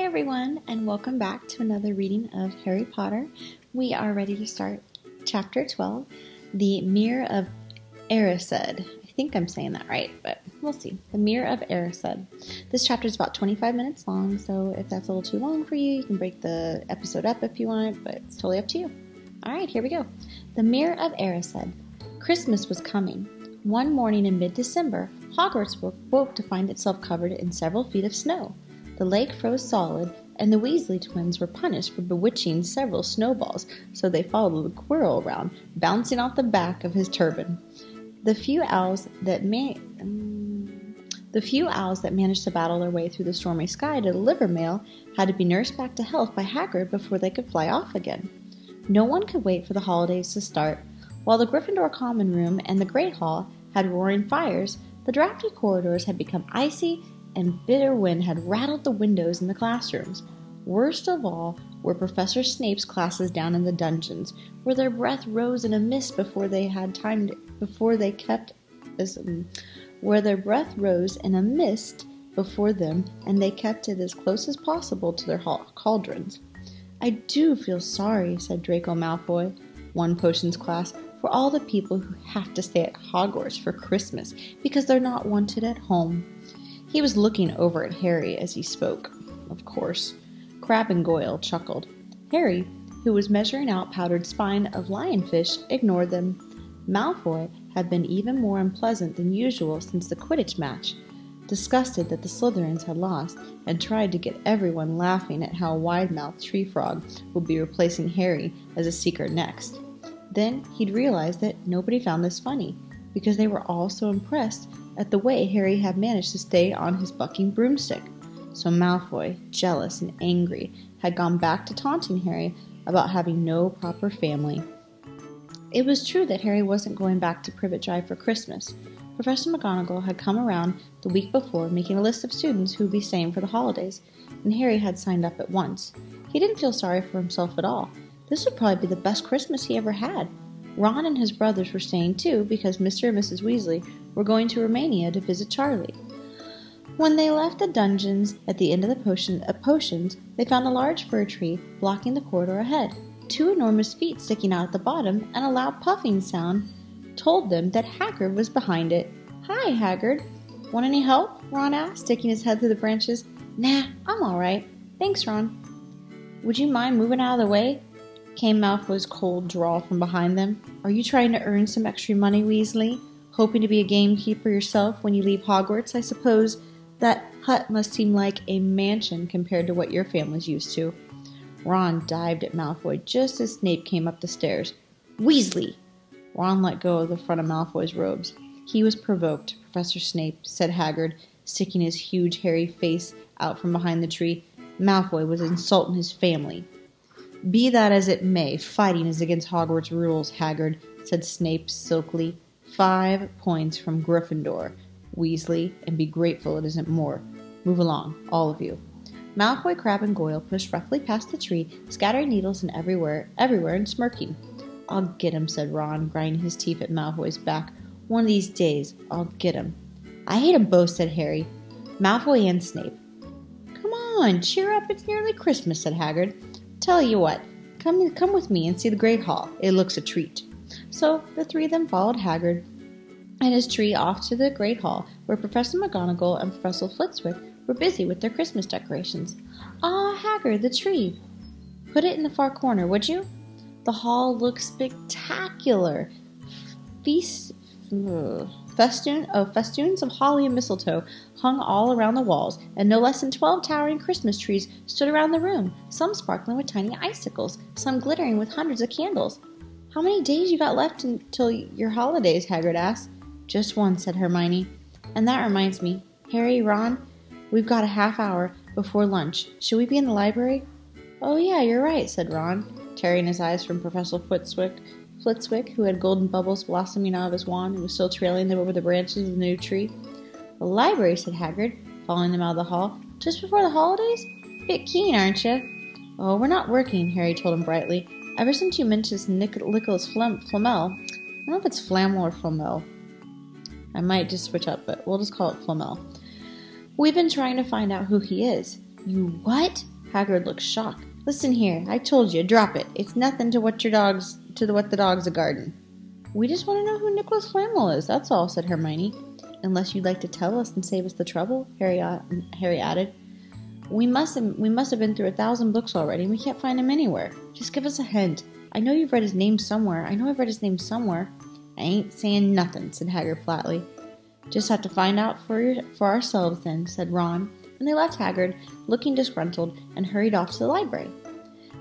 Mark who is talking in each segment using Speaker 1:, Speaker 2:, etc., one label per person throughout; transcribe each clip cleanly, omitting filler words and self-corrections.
Speaker 1: everyone, and welcome back to another reading of Harry Potter. We are ready to start Chapter 12, The Mirror of Erised. I think I'm saying that right, but we'll see. The Mirror of Erised. This chapter is about 25 minutes long, so if that's a little too long for you, you can break the episode up if you want, but it's totally up to you. Alright, here we go. The Mirror of Erised. Christmas was coming. One morning in mid-December, Hogwarts woke to find itself covered in several feet of snow. The lake froze solid, and the Weasley twins were punished for bewitching several snowballs, so they followed the Quirrell around, bouncing off the back of his turban. The few owls that managed to battle their way through the stormy sky to deliver mail had to be nursed back to health by Hagrid before they could fly off again. No one could wait for the holidays to start. While the Gryffindor Common Room and the Great Hall had roaring fires, the drafty corridors had become icy, and bitter wind had rattled the windows in the classrooms. Worst of all were Professor Snape's classes down in the dungeons, where their breath rose in a mist before they kept it as close as possible to their cauldrons. "I do feel sorry," said Draco Malfoy, one potions class, "for all the people who have to stay at Hogwarts for Christmas because they're not wanted at home." He was looking over at Harry as he spoke, of course. Crabbe and Goyle chuckled. Harry, who was measuring out powdered spine of lionfish, ignored them. Malfoy had been even more unpleasant than usual since the Quidditch match, disgusted that the Slytherins had lost, and tried to get everyone laughing at how a wide-mouthed tree frog would be replacing Harry as a seeker next. Then he'd realized that nobody found this funny, because they were all so impressed at the way Harry had managed to stay on his bucking broomstick. So Malfoy, jealous and angry, had gone back to taunting Harry about having no proper family. It was true that Harry wasn't going back to Privet Drive for Christmas. Professor McGonagall had come around the week before making a list of students who would be staying for the holidays, and Harry had signed up at once. He didn't feel sorry for himself at all. This would probably be the best Christmas he ever had. Ron and his brothers were staying too because Mr. and Mrs. Weasley were going to Romania to visit Charlie. When they left the dungeons at the end of the potions, they found a large fir tree blocking the corridor ahead. Two enormous feet sticking out at the bottom, and a loud puffing sound told them that Hagrid was behind it. "Hi, Hagrid. Want any help?" Ron asked, sticking his head through the branches. "Nah, I'm all right. Thanks, Ron." "Would you mind moving out of the way?" came Malfoy's cold drawl from behind them. "Are you trying to earn some extra money, Weasley? Hoping to be a gamekeeper yourself when you leave Hogwarts? I suppose that hut must seem like a mansion compared to what your family's used to." Ron dived at Malfoy just as Snape came up the stairs. "Weasley!" Ron let go of the front of Malfoy's robes. "He was provoked, Professor Snape," said Hagrid, sticking his huge hairy face out from behind the tree. "Malfoy was insulting his family." "Be that as it may, fighting is against Hogwarts rules, Hagrid," said Snape silkily. 5 points from Gryffindor, Weasley, and be grateful it isn't more. Move along, all of you." Malfoy, Crabbe, and Goyle pushed roughly past the tree, scattering needles everywhere, and smirking. "I'll get him," said Ron, grinding his teeth at Malfoy's back. "One of these days, I'll get him." "I hate 'em both," said Harry. "Malfoy and Snape." "Come on, cheer up, it's nearly Christmas," said Hagrid. "Tell you what, come with me and see the Great Hall. It looks a treat." So the three of them followed Hagrid and his tree off to the Great Hall, where Professor McGonagall and Professor Flitwick were busy with their Christmas decorations. "Ah, Hagrid, the tree. Put it in the far corner, would you?" The hall looked spectacular. Festoons of holly and mistletoe hung all around the walls, and no less than 12 towering Christmas trees stood around the room, some sparkling with tiny icicles, some glittering with hundreds of candles. "How many days you got left until your holidays?" Hagrid asked. "Just one," said Hermione. "And that reminds me, Harry, Ron, we've got a half hour before lunch. Should we be in the library?" "Oh yeah, you're right," said Ron, tearing his eyes from Professor Flitwick, who had golden bubbles blossoming out of his wand and was still trailing them over the branches of the new tree. "The library," said Hagrid, following them out of the hall. "Just before the holidays? Bit keen, aren't you?" "Oh, we're not working," Harry told him brightly. "Ever since you mentioned Nicholas Flamel, I don't know if it's Flamel or Flamel. I might just switch up, but we'll just call it Flamel. We've been trying to find out who he is." "You what?" Hagrid looked shocked. Listen here, I told you, drop it. It's nothing to what the dogs are guarding. We just want to know who Nicholas Flamel is, that's all, said Hermione. Unless you'd like to tell us and save us the trouble, Harry added. We must have been through 1,000 books already, and we can't find him anywhere. Just give us a hint. I know you've read his name somewhere. I've read his name somewhere. I ain't saying nothing, said Hagrid flatly. Just have to find out for ourselves then, said Ron, and they left Hagrid, looking disgruntled, and hurried off to the library.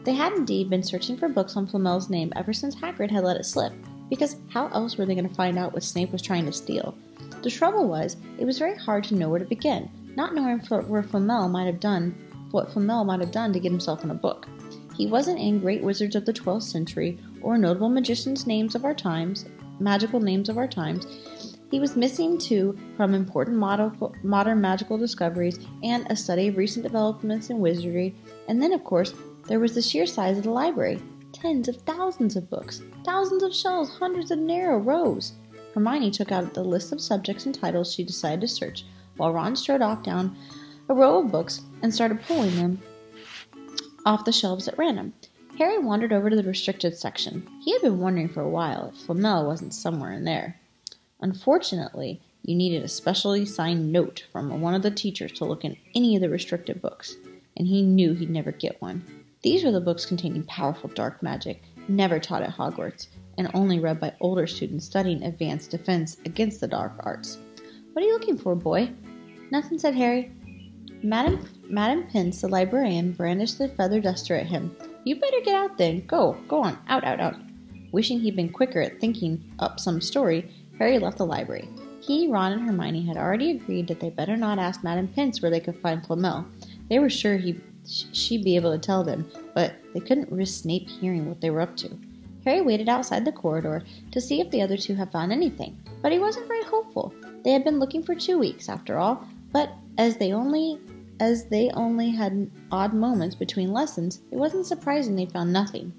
Speaker 1: They had indeed been searching for books on Flamel's name ever since Hagrid had let it slip, because how else were they going to find out what Snape was trying to steal? The trouble was, it was very hard to know where to begin, not knowing what Flamel might have done to get himself in a book. He wasn't in great wizards of the 12th century, or notable magical names of our times. He was missing, too, from important modern magical discoveries and a study of recent developments in wizardry, and then, of course, there was the sheer size of the library. Tens of thousands of books, thousands of shelves, hundreds of narrow rows. Hermione took out the list of subjects and titles she decided to search, while Ron strode off down a row of books and started pulling them off the shelves at random. Harry wandered over to the restricted section. He had been wondering for a while if Flamel wasn't somewhere in there. Unfortunately, you needed a specially signed note from one of the teachers to look in any of the restricted books, and he knew he'd never get one. These were the books containing powerful dark magic, never taught at Hogwarts, and only read by older students studying advanced defense against the dark arts. What are you looking for, boy? Nothing, said Harry. Madam Pince, the librarian, brandished the feather duster at him. You better get out then. Go on, out. Wishing he'd been quicker at thinking up some story, Harry left the library. He, Ron, and Hermione had already agreed that they better not ask Madam Pince where they could find Flamel. They were sure she'd be able to tell them, but they couldn't risk Snape hearing what they were up to. Harry waited outside the corridor to see if the other two had found anything, but he wasn't very hopeful. They had been looking for 2 weeks, after all, but as they only had odd moments between lessons, it wasn't surprising they found nothing.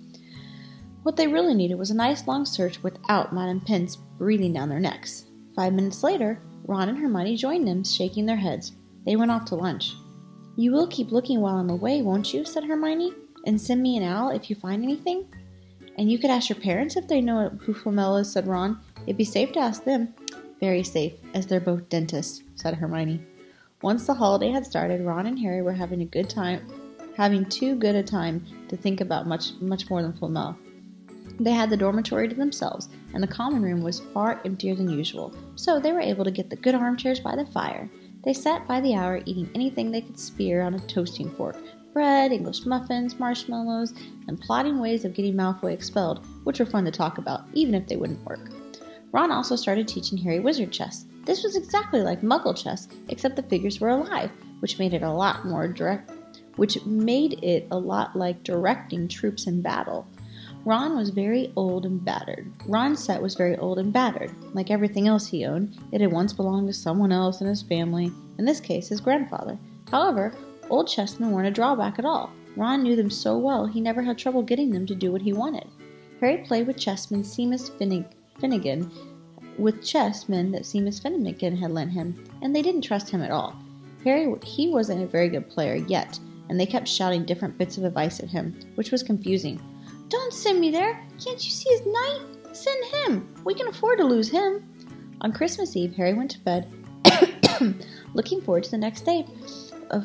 Speaker 1: What they really needed was a nice long search without Madam Pince breathing down their necks. 5 minutes later, Ron and Hermione joined them, shaking their heads. They went off to lunch. You will keep looking while I'm away, won't you? Said Hermione. And send me an owl if you find anything? And you could ask your parents if they know who Flamel is, said Ron. It'd be safe to ask them. Very safe, as they're both dentists, said Hermione. Once the holiday had started, Ron and Harry were having too good a time to think about much more than Flamel. They had the dormitory to themselves, and the common room was far emptier than usual, so they were able to get the good armchairs by the fire. They sat by the hour eating anything they could spear on a toasting fork, bread, English muffins, marshmallows, and plotting ways of getting Malfoy expelled, which were fun to talk about, even if they wouldn't work. Ron also started teaching Harry wizard chess. This was exactly like Muggle chess, except the figures were alive, which made it a lot like directing troops in battle. Ron's set was very old and battered. Like everything else he owned, it had once belonged to someone else in his family, in this case his grandfather. However, old chessmen weren't a drawback at all. Ron knew them so well he never had trouble getting them to do what he wanted. Harry played with chessmen Seamus Finnegan had lent him, and they didn't trust him at all. He wasn't a very good player yet, and they kept shouting different bits of advice at him, which was confusing. Don't send me there! Can't you see his knight? Send him! We can afford to lose him! On Christmas Eve, Harry went to bed, looking forward to the next day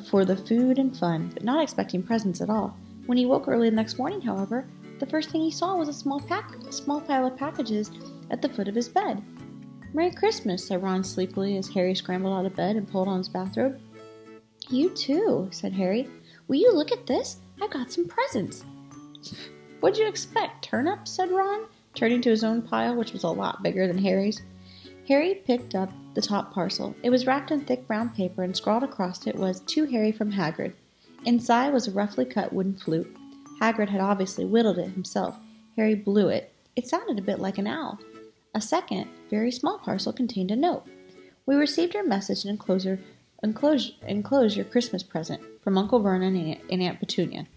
Speaker 1: for the food and fun, but not expecting presents at all. When he woke early the next morning, however, the first thing he saw was a small pile of packages at the foot of his bed. Merry Christmas, said Ron sleepily as Harry scrambled out of bed and pulled on his bathrobe. You too, said Harry. Will you look at this? I got some presents. What'd you expect, turnips? Said Ron, turning to his own pile, which was a lot bigger than Harry's. Harry picked up the top parcel. It was wrapped in thick brown paper, and scrawled across it was, To Harry from Hagrid. Inside was a roughly cut wooden flute. Hagrid had obviously whittled it himself. Harry blew it. It sounded a bit like an owl. A second, very small parcel contained a note. We received your message and enclose your Christmas present from Uncle Vernon and Aunt Petunia.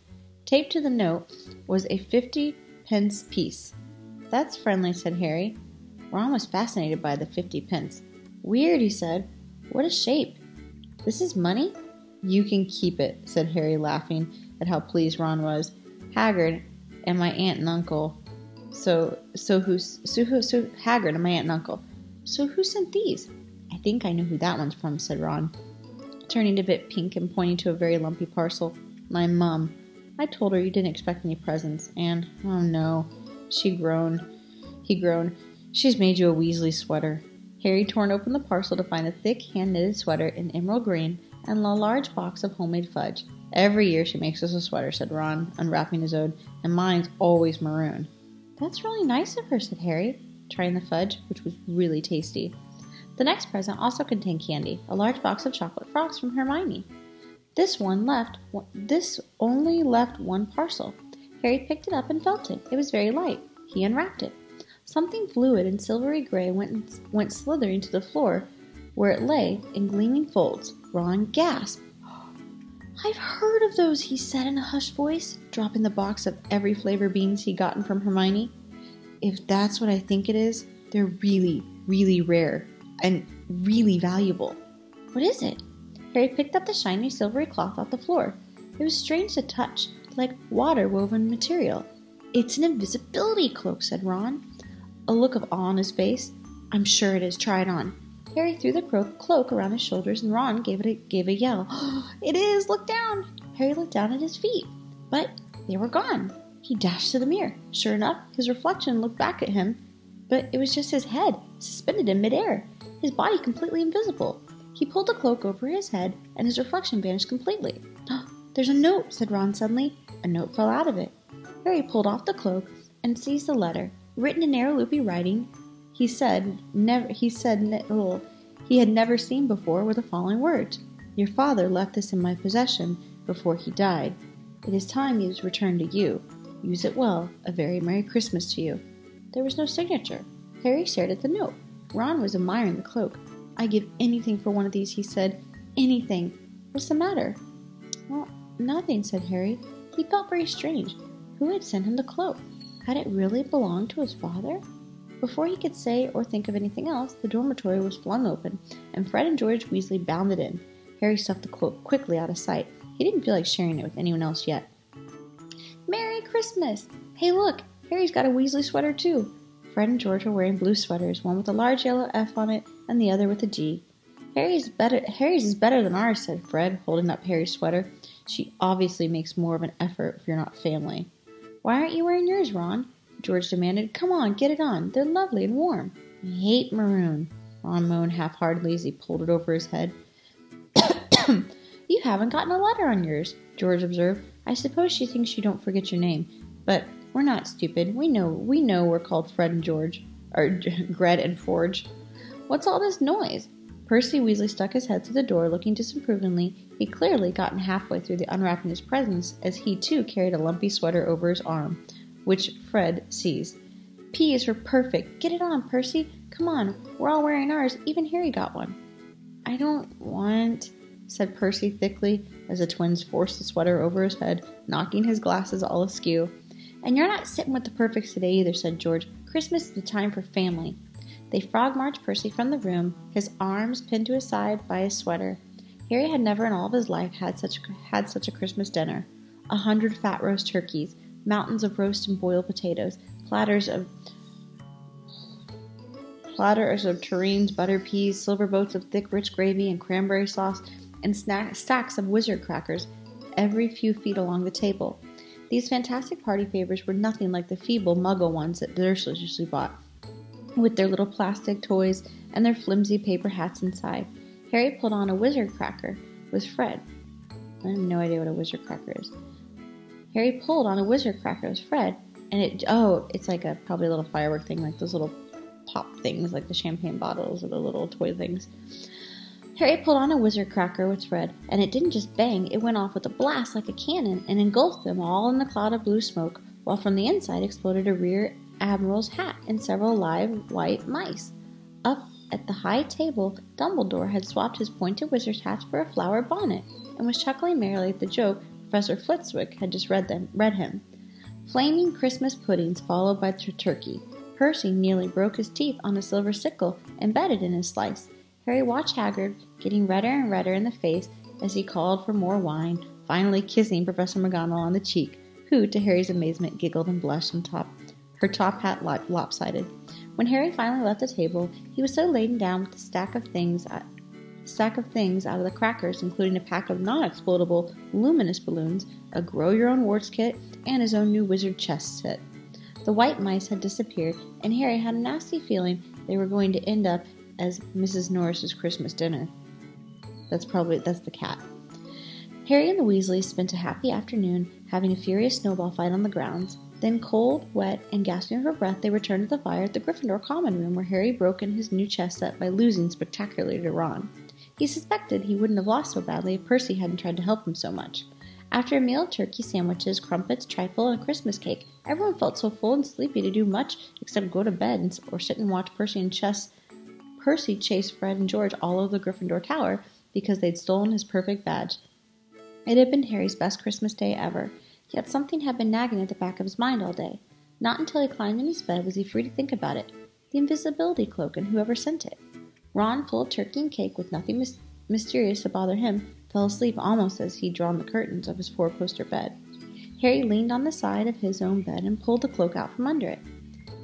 Speaker 1: Taped to the note was a 50-pence piece. That's friendly, said Harry. Ron was fascinated by the 50 pence. Weird, he said. What a shape. This is money? You can keep it, said Harry, laughing at how pleased Ron was. Hagrid and my aunt and uncle. So Hagrid and my aunt and uncle. So who sent these? I think I know who that one's from, said Ron, turning a bit pink and pointing to a very lumpy parcel. My mum. I told her you didn't expect any presents, and, oh no, he groaned. She's made you a Weasley sweater. Harry torn open the parcel to find a thick hand-knitted sweater in emerald green and a large box of homemade fudge. Every year she makes us a sweater, said Ron, unwrapping his own, and mine's always maroon. That's really nice of her, said Harry, trying the fudge, which was really tasty. The next present also contained candy, a large box of chocolate frogs from Hermione. This only left one parcel. Harry picked it up and felt it. It was very light. He unwrapped it. Something fluid and silvery gray went slithering to the floor, where it lay in gleaming folds. Ron gasped. I've heard of those, he said in a hushed voice, dropping the box of every flavor beans he'd gotten from Hermione. If that's what I think it is, they're really, really rare and really valuable. What is it? Harry picked up the shiny silvery cloth off the floor. It was strange to touch, like water-woven material. It's an invisibility cloak, said Ron, a look of awe on his face. I'm sure it is. Try it on. Harry threw the cloak around his shoulders, and Ron gave a yell. It is! Look down! Harry looked down at his feet, but they were gone. He dashed to the mirror. Sure enough, his reflection looked back at him, but it was just his head, suspended in midair, his body completely invisible. He pulled the cloak over his head, and his reflection vanished completely. There's a note, said Ron suddenly. A note fell out of it. Harry pulled off the cloak and seized the letter. Written in narrow, loopy writing, he had never seen before, were the following words. Your father left this in my possession before he died. It is time he was returned to you. Use it well. A very Merry Christmas to you. There was no signature. Harry stared at the note. Ron was admiring the cloak. I'd give anything for one of these, he said. Anything. What's the matter? Well, nothing, said Harry. He felt very strange. Who had sent him the cloak? Had it really belonged to his father? Before he could say or think of anything else, the dormitory was flung open, and Fred and George Weasley bounded in. Harry stuffed the cloak quickly out of sight. He didn't feel like sharing it with anyone else yet. Merry Christmas! Hey, look! Harry's got a Weasley sweater, too. Fred and George were wearing blue sweaters, one with a large yellow F on it, and the other with a G. Harry's is better than ours, said Fred, holding up Harry's sweater. She obviously makes more of an effort if you're not family. Why aren't you wearing yours, Ron? George demanded. Come on, get it on. They're lovely and warm. I hate maroon, Ron moaned half-heartedly as he pulled it over his head. You haven't gotten a letter on yours, George observed. I suppose she thinks you don't forget your name. But we're not stupid. We know we're called Fred and George. Or Gred and Forge. What's all this noise? Percy Weasley stuck his head through the door, looking disapprovingly. He'd clearly gotten halfway through the unwrapping his presents, as he too carried a lumpy sweater over his arm, which Fred seized. P is for perfect. Get it on, Percy. Come on, we're all wearing ours. Even Harry got one. I don't want, said Percy thickly, as the twins forced the sweater over his head, knocking his glasses all askew. And you're not sitting with the perfects today either, said George. Christmas is the time for family. They frog-marched Percy from the room, his arms pinned to his side by his sweater. Harry had never in all of his life had such a Christmas dinner. 100 fat roast turkeys, mountains of roast and boiled potatoes, platters of terrines, butter peas, silver boats of thick, rich gravy and cranberry sauce, and stacks of wizard crackers every few feet along the table. These fantastic party favors were nothing like the feeble muggle ones that the Ursula usually bought, with their little plastic toys and their flimsy paper hats inside. Harry pulled on a wizard cracker with Fred. I have no idea what a wizard cracker is. Harry pulled on a wizard cracker with Fred, and it's like probably a little firework thing, like those little pop things, like the champagne bottles or the little toy things. Harry pulled on a wizard cracker with Fred, and it didn't just bang, it went off with a blast like a cannon and engulfed them all in the cloud of blue smoke, while from the inside exploded a rear admiral's hat and several live white mice. Up at the high table, Dumbledore had swapped his pointed wizard's hat for a flower bonnet, and was chuckling merrily at the joke Professor Flitwick had just read him. Flaming Christmas puddings followed by turkey. Percy nearly broke his teeth on a silver sickle embedded in his slice. Harry watched Hagrid, getting redder and redder in the face, as he called for more wine, finally kissing Professor McGonagall on the cheek, who, to Harry's amazement, giggled and blushed her top hat lopsided. When Harry finally left the table, he was so laden down with a stack of things out of the crackers, including a pack of non-explodable luminous balloons, a grow-your-own-words kit, and his own new wizard chess set. The white mice had disappeared, and Harry had a nasty feeling they were going to end up as Mrs. Norris's Christmas dinner. That's the cat. Harry and the Weasleys spent a happy afternoon having a furious snowball fight on the grounds. Then, cold, wet, and gasping for breath, they returned to the fire at the Gryffindor common room, where Harry broke in his new chess set by losing spectacularly to Ron. He suspected he wouldn't have lost so badly if Percy hadn't tried to help him so much. After a meal of turkey sandwiches, crumpets, trifle, and a Christmas cake, everyone felt so full and sleepy to do much except go to bed or sit and watch Percy chase Fred and George all over the Gryffindor Tower because they'd stolen his perfect badge. It had been Harry's best Christmas day ever, yet something had been nagging at the back of his mind all day. Not until he climbed in his bed was he free to think about it. The invisibility cloak and whoever sent it. Ron, full of turkey and cake with nothing mysterious to bother him, fell asleep almost as he'd drawn the curtains of his four-poster bed. Harry leaned on the side of his own bed and pulled the cloak out from under it.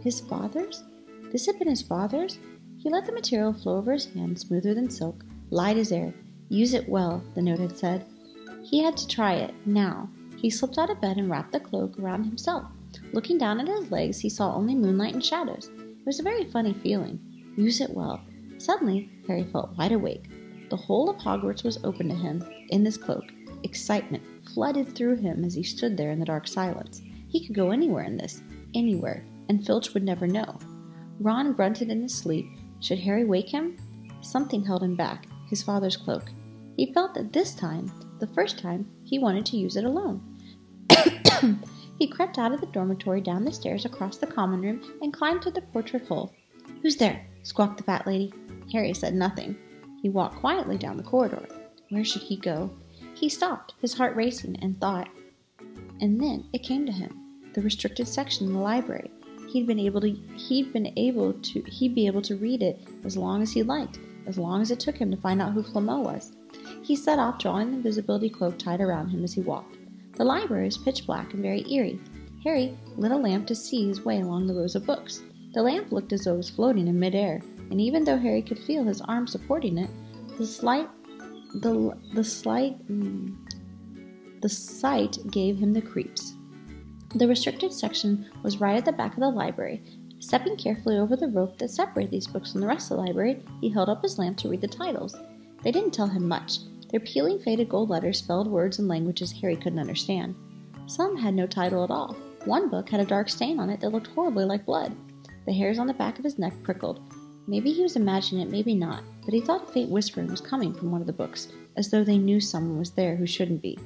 Speaker 1: His father's? This had been his father's? He let the material flow over his hand, smoother than silk, light as air. Use it well, the note had said. He had to try it, now. He slipped out of bed and wrapped the cloak around himself. Looking down at his legs, he saw only moonlight and shadows. It was a very funny feeling. Use it well. Suddenly, Harry felt wide awake. The whole of Hogwarts was open to him in this cloak. Excitement flooded through him as he stood there in the dark silence. He could go anywhere in this, anywhere, and Filch would never know. Ron grunted in his sleep. Should Harry wake him? Something held him back, his father's cloak. He felt that this time, the first time, he wanted to use it alone. He crept out of the dormitory, down the stairs, across the common room, and climbed through the portrait hole. "Who's there?" squawked the fat lady. Harry said nothing. He walked quietly down the corridor. Where should he go? He stopped, his heart racing, and thought. And then it came to him. The restricted section in the library. He'd be able to read it as long as he liked, as long as it took him to find out who Flamel was. He set off, drawing the invisibility cloak tight around him as he walked. The library was pitch black and very eerie. Harry lit a lamp to see his way along the rows of books. The lamp looked as though it was floating in midair, and even though Harry could feel his arm supporting it, the sight gave him the creeps. The restricted section was right at the back of the library. Stepping carefully over the rope that separated these books from the rest of the library, he held up his lamp to read the titles. They didn't tell him much. Their peeling, faded gold letters spelled words in languages Harry couldn't understand. Some had no title at all. One book had a dark stain on it that looked horribly like blood. The hairs on the back of his neck prickled. Maybe he was imagining it, maybe not, but he thought a faint whispering was coming from one of the books, as though they knew someone was there who shouldn't be.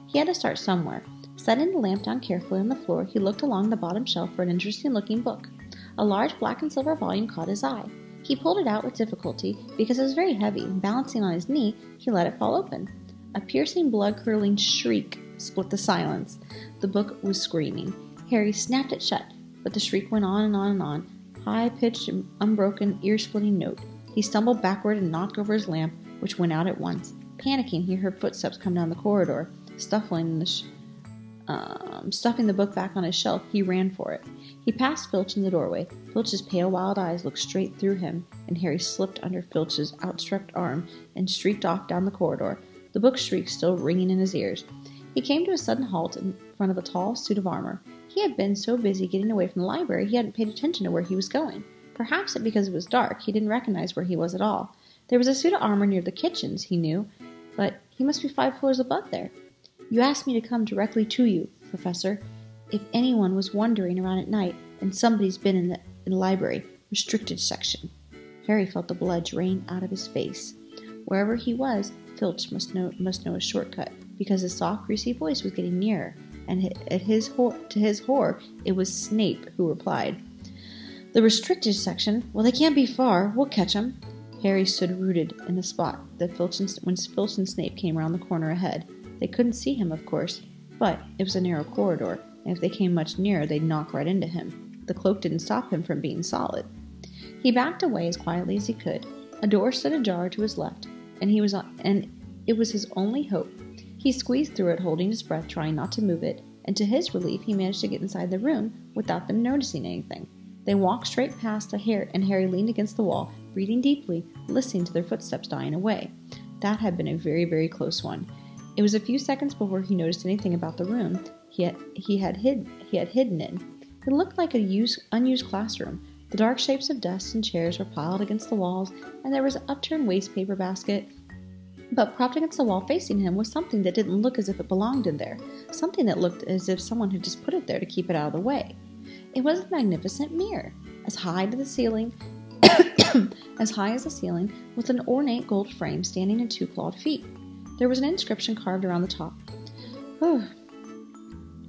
Speaker 1: He had to start somewhere. Setting the lamp down carefully on the floor, he looked along the bottom shelf for an interesting-looking book. A large black and silver volume caught his eye. He pulled it out with difficulty because it was very heavy, and balancing on his knee, he let it fall open. A piercing, blood-curdling shriek split the silence. The book was screaming. Harry snapped it shut, but the shriek went on and on and on, high-pitched, unbroken, ear-splitting note. He stumbled backward and knocked over his lamp, which went out at once. Panicking, he heard footsteps come down the corridor. Stuffing the book back on his shelf, he ran for it. He passed Filch in the doorway. Filch's pale, wild eyes looked straight through him, and Harry slipped under Filch's outstretched arm and streaked off down the corridor, the book shriek still ringing in his ears. He came to a sudden halt in front of a tall suit of armor. He had been so busy getting away from the library he hadn't paid attention to where he was going. Perhaps because it was dark, he didn't recognize where he was at all. There was a suit of armor near the kitchens, he knew, but he must be 5 floors above there. "You asked me to come directly to you, Professor. If anyone was wandering around at night, and somebody's been in the library, restricted section." Harry felt the blood drain out of his face. Wherever he was, Filch must know a shortcut, because his soft, greasy voice was getting nearer, and to his horror, it was Snape who replied. "The restricted section? Well, they can't be far. We'll catch 'em." Harry stood rooted in the spot when Filch and Snape came around the corner ahead. They couldn't see him, of course, but it was a narrow corridor, and if they came much nearer, they'd knock right into him. The cloak didn't stop him from being solid. He backed away as quietly as he could. A door stood ajar to his left, and It was his only hope. He squeezed through it, holding his breath, trying not to move it, and to his relief, he managed to get inside the room without them noticing anything. They walked straight past and Harry leaned against the wall, breathing deeply, listening to their footsteps dying away. That had been a very, very close one. It was a few seconds before he noticed anything about the room he had hidden in. It looked like an unused classroom. The dark shapes of desks and chairs were piled against the walls, and there was an upturned waste paper basket. But propped against the wall facing him was something that didn't look as if it belonged in there, something that looked as if someone had just put it there to keep it out of the way. It was a magnificent mirror, as high as the ceiling, with an ornate gold frame standing in 2 clawed feet. There was an inscription carved around the top.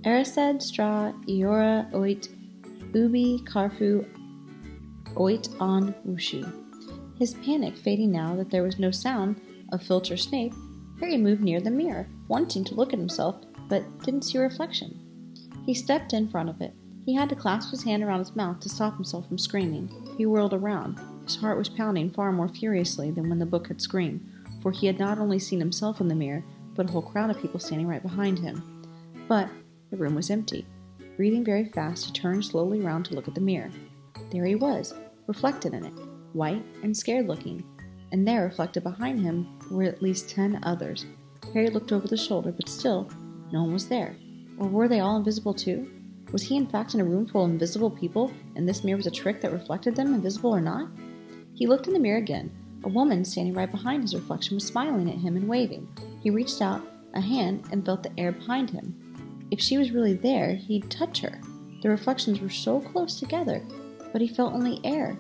Speaker 1: Erised stra iora oit ubi carfu oit on wushi. His panic fading now that there was no sound of Filch or Snape, Harry moved near the mirror, wanting to look at himself, but didn't see a reflection. He stepped in front of it. He had to clasp his hand around his mouth to stop himself from screaming. He whirled around. His heart was pounding far more furiously than when the book had screamed, for he had not only seen himself in the mirror, but a whole crowd of people standing right behind him. But the room was empty. Breathing very fast, he turned slowly around to look at the mirror. There he was, reflected in it, white and scared-looking, and there, reflected behind him, were at least 10 others. Harry looked over the shoulder, but still, no one was there. Or were they all invisible too? Was he in fact in a room full of invisible people, and this mirror was a trick that reflected them, invisible or not? He looked in the mirror again. A woman standing right behind his reflection was smiling at him and waving. He reached out a hand and felt the air behind him. If she was really there, he'd touch her. The reflections were so close together, but he felt only air.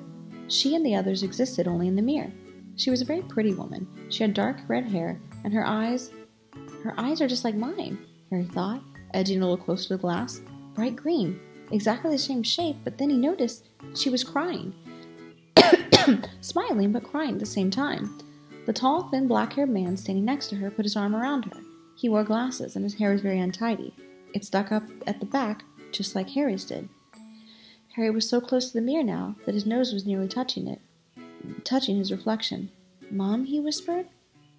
Speaker 1: She and the others existed only in the mirror. She was a very pretty woman. She had dark red hair, and her eyes are just like mine, Harry thought, edging a little closer to the glass. Bright green, exactly the same shape, but then he noticed she was crying. Smiling, but crying at the same time. The tall, thin, black-haired man standing next to her put his arm around her. He wore glasses, and his hair was very untidy. It stuck up at the back, just like Harry's did. Harry was so close to the mirror now that his nose was nearly touching his reflection. "Mom," he whispered.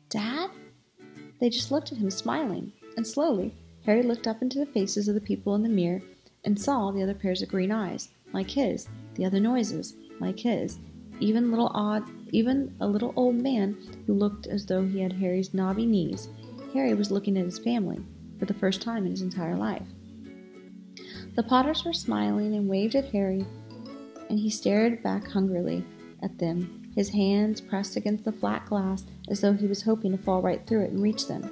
Speaker 1: "Dad?" They just looked at him, smiling, and slowly, Harry looked up into the faces of the people in the mirror and saw the other pairs of green eyes, like his, the other noises, like his, even a little old man who looked as though he had Harry's knobby knees. Harry was looking at his family for the first time in his entire life. The Potters were smiling and waved at Harry, and he stared back hungrily at them, his hands pressed against the flat glass as though he was hoping to fall right through it and reach them.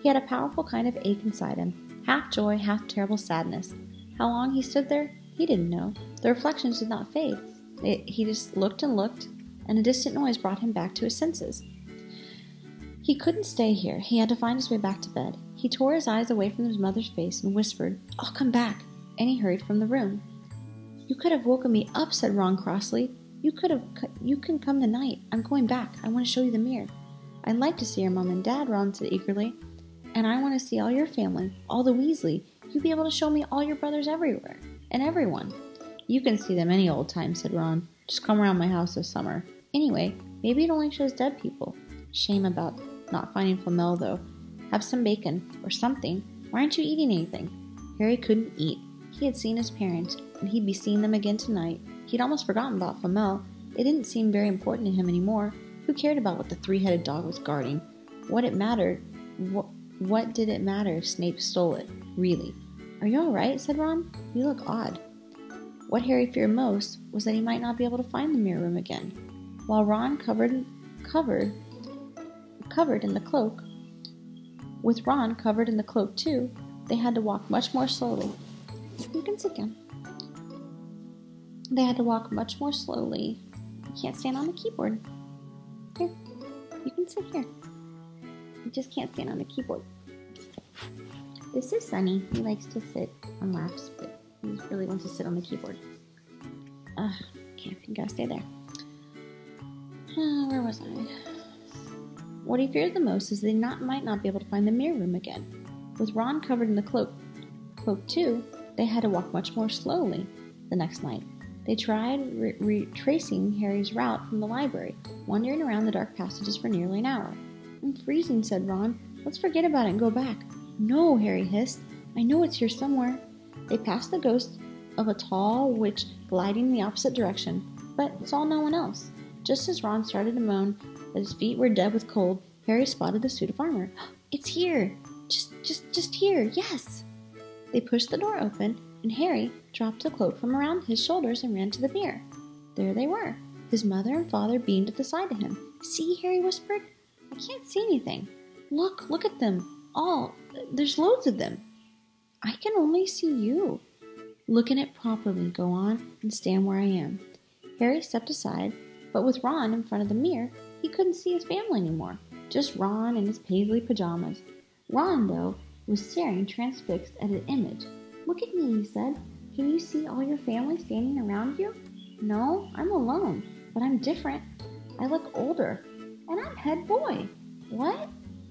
Speaker 1: He had a powerful kind of ache inside him, half joy, half terrible sadness. How long he stood there, he didn't know. The reflections did not fade. He just looked and looked, and a distant noise brought him back to his senses. He couldn't stay here. He had to find his way back to bed. He tore his eyes away from his mother's face and whispered, "I'll come back," and he hurried from the room. "You could have woken me up," said Ron crossly. You can come tonight. I'm going back. I want to show you the mirror." "I'd like to see your mom and dad," Ron said eagerly. "And I want to see all your family, all the Weasley. You'll be able to show me all your brothers everywhere, and everyone." "You can see them any old time," said Ron. "Just come around my house this summer. Anyway, maybe it only shows dead people. Shame about not finding Flamel, though. Have some bacon, or something. Why aren't you eating anything?" Harry couldn't eat. He had seen his parents, and he'd be seeing them again tonight. He'd almost forgotten about Flamel. It didn't seem very important to him anymore. Who cared about what the 3-headed dog was guarding? What did it matter if Snape stole it, really? "Are you all right?" said Ron. "You look odd." What Harry feared most was that he might not be able to find the mirror room again. While Ron covered in the cloak, with Ron covered in the cloak too, they had to walk much more slowly. You can sit down. They had to walk much more slowly. You can't stand on the keyboard. Here, you can sit here. You just can't stand on the keyboard. This is Sunny. He likes to sit on laps, but he really wants to sit on the keyboard. You gotta stay there. Where was I? What he feared the most is they might not be able to find the mirror room again. With Ron covered in the cloak too, they had to walk much more slowly the next night. They tried retracing Harry's route from the library, wandering around the dark passages for nearly an hour. I'm freezing, said Ron. Let's forget about it and go back. No, Harry hissed. I know it's here somewhere. They passed the ghost of a tall witch gliding in the opposite direction, but saw no one else. Just as Ron started to moan that his feet were dead with cold, Harry spotted the suit of armor. It's here! Just here, yes! They pushed the door open, and Harry dropped the cloak from around his shoulders and ran to the mirror. There they were. His mother and father beamed at the sight of him. See, Harry whispered. I can't see anything. Look at them. All. There's loads of them. I can only see you. Look at it properly, go on, and stand where I am. Harry stepped aside, but with Ron in front of the mirror, he couldn't see his family anymore. Just Ron in his paisley pajamas. Ron, though, was staring transfixed at an image. Look at me, he said. Can you see all your family standing around you? No, I'm alone, but I'm different. I look older, and I'm head boy. What?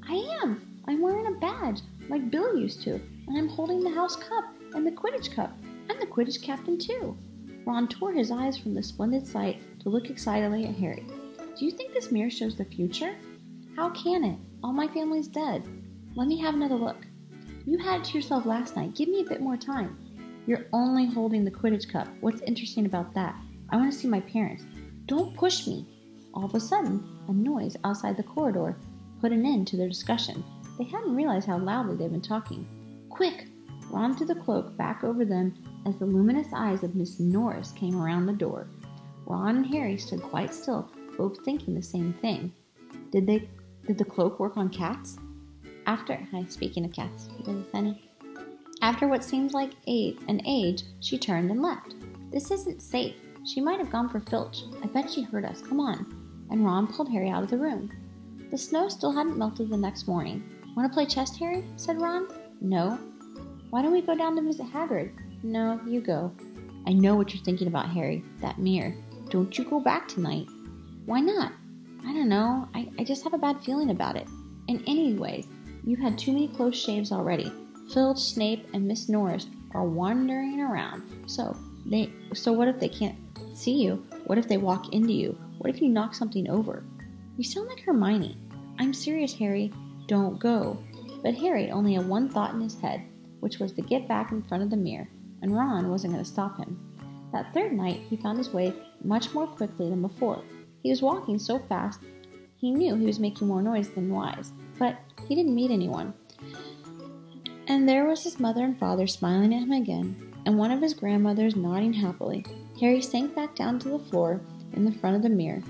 Speaker 1: I am. I'm wearing a badge, like Bill used to, and I'm holding the house cup and the Quidditch cup. I'm the Quidditch captain, too. Ron tore his eyes from the splendid sight to look excitedly at Harry. Do you think this mirror shows the future? How can it? All my family's dead. Let me have another look. You had it to yourself last night. Give me a bit more time. You're only holding the Quidditch cup. What's interesting about that? I want to see my parents. Don't push me. All of a sudden, a noise outside the corridor put an end to their discussion. They hadn't realized how loudly they'd been talking. Quick! Ron threw the cloak back over them as the luminous eyes of Miss Norris came around the door. Ron and Harry stood quite still, both thinking the same thing. Did the cloak work on cats? Speaking of cats, after what seemed like an age, she turned and left. This isn't safe. She might have gone for Filch. I bet she heard us. Come on. And Ron pulled Harry out of the room. The snow still hadn't melted the next morning. Want to play chess, Harry? Said Ron. No. Why don't we go down to visit Hagrid? No, you go. I know what you're thinking about, Harry. That mirror. Don't you go back tonight. Why not? I don't know. I just have a bad feeling about it. And anyways, you've had too many close shaves already. Filch, Snape, and Miss Norris are wandering around. So what if they can't see you? What if they walk into you? What if you knock something over? You sound like Hermione. I'm serious, Harry. Don't go. But Harry only had one thought in his head, which was to get back in front of the mirror, and Ron wasn't going to stop him. That third night, he found his way much more quickly than before. He was walking so fast, he knew he was making more noise than wise, but he didn't meet anyone. And there was his mother and father smiling at him again, and one of his grandmothers nodding happily. Harry sank back down to the floor in the front of the mirror.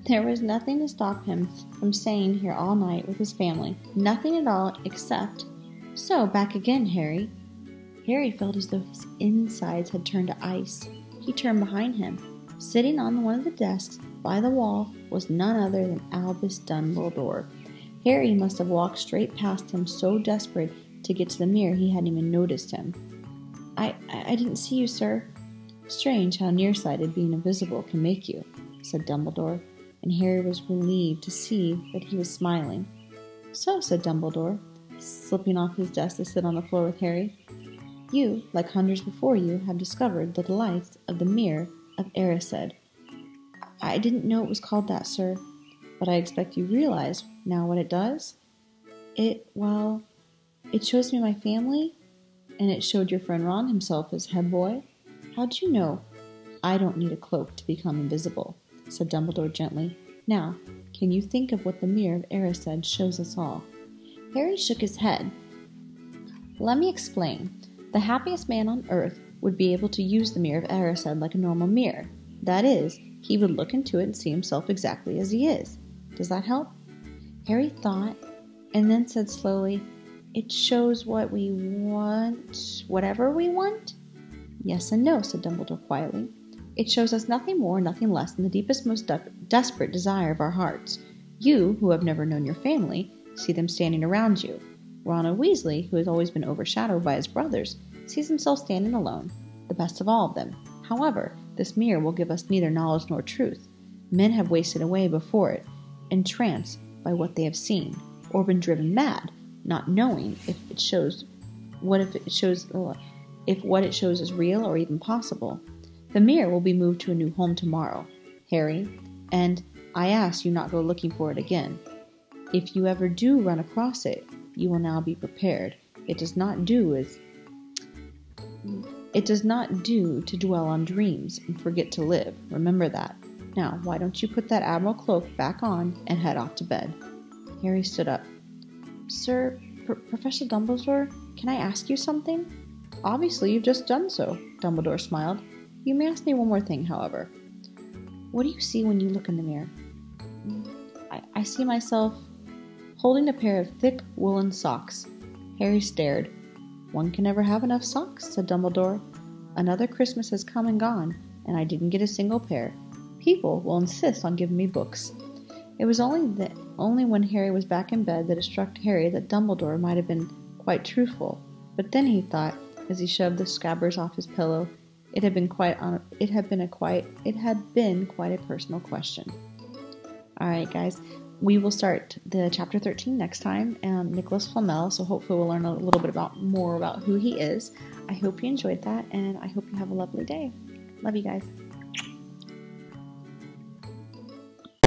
Speaker 1: There was nothing to stop him from staying here all night with his family. Nothing at all except, "So, back again, Harry." Harry felt as though his insides had turned to ice. He turned behind him. Sitting on one of the desks by the wall was none other than Albus Dumbledore. Harry must have walked straight past him, so desperate to get to the mirror he hadn't even noticed him. I didn't see you, sir." "Strange how nearsighted being invisible can make you," said Dumbledore, and Harry was relieved to see that he was smiling. "So," said Dumbledore, slipping off his desk to sit on the floor with Harry, "you, like hundreds before you, have discovered the delights of the mirror of Erised." "I didn't know it was called that, sir." "But I expect you realize now what it does?" It shows me my family, and it showed your friend Ron himself as head boy. How'd you know?" "I don't need a cloak to become invisible," said Dumbledore gently. "Now, can you think of what the mirror of Erised shows us all?" Harry shook his head. "Let me explain. The happiest man on earth would be able to use the mirror of Erised like a normal mirror. That is, he would look into it and see himself exactly as he is. Does that help?" Harry thought, and then said slowly, "It shows what we want, whatever we want?" "Yes and no," said Dumbledore quietly. "It shows us nothing more, nothing less than the deepest, most desperate desire of our hearts. You, who have never known your family, see them standing around you. Ronald Weasley, who has always been overshadowed by his brothers, sees himself standing alone, the best of all of them. However, this mirror will give us neither knowledge nor truth. Men have wasted away before it, entranced by what they have seen, or been driven mad, not knowing if what it shows is real or even possible. The mirror will be moved to a new home tomorrow, Harry, and I ask you not go looking for it again." If you ever do run across it, you will now be prepared. It does not do to dwell on dreams and forget to live. Remember that. Now, why don't you put that Admiral cloak back on and head off to bed?" Harry stood up. "Sir, Professor Dumbledore, can I ask you something?" "Obviously, you've just done so," Dumbledore smiled. "You may ask me one more thing, however. What do you see when you look in the mirror?" I see myself holding a pair of thick woolen socks." Harry stared. "One can never have enough socks," said Dumbledore. "Another Christmas has come and gone, and I didn't get a single pair. People will insist on giving me books." It was only when Harry was back in bed that it struck Harry that Dumbledore might have been quite truthful. But then he thought, as he shoved the scabbers off his pillow, it had been quite a personal question. All right, guys, we will start the chapter 13 next time, and Nicholas Flamel. So hopefully we'll learn a little bit more about who he is. I hope you enjoyed that, and I hope you have a lovely day. Love you guys.